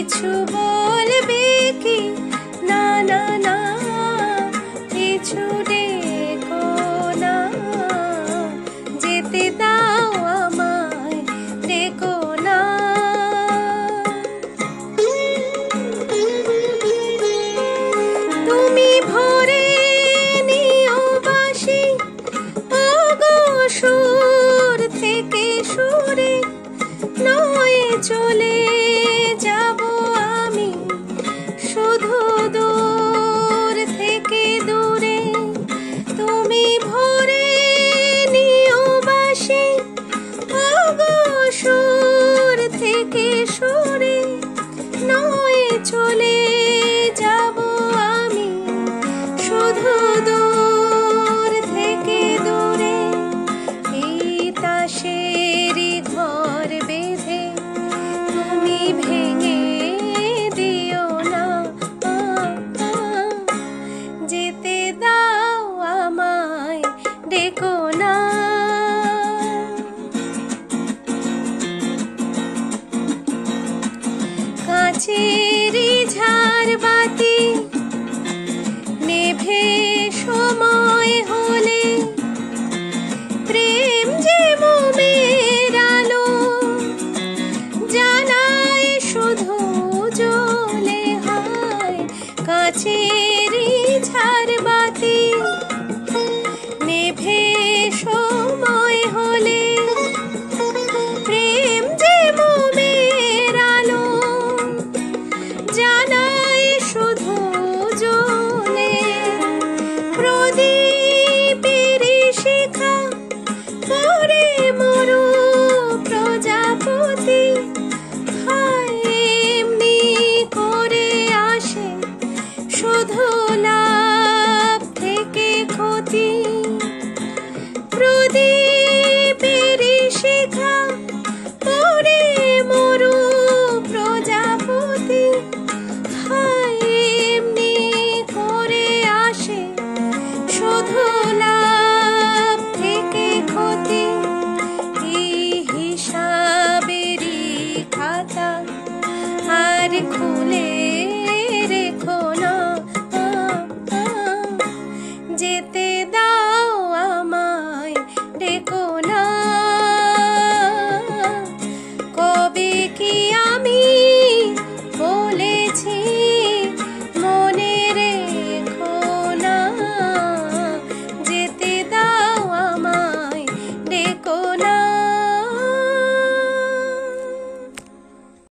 কিছু বলবে কি? না না না, কিছু ডেকো না, যেতে দাও আমায়, ডেকো না। তুমি ভরে নিও বাঁশি, ওগো সুর থেকে সুরে, নয় চলে যাব আমি শুধু দূর থেকে দূরে। তুমি ভরে নিও বাঁশি, ওগো সুর থেকে সুরে, নয় চলে যাব আমি শুধু দূর থেকে দূরে। এই তাসেরই ঘর বেঁধে তুমি ভেঙে দিও না, যেতে দাও আমায়, ডেকো না। কাছে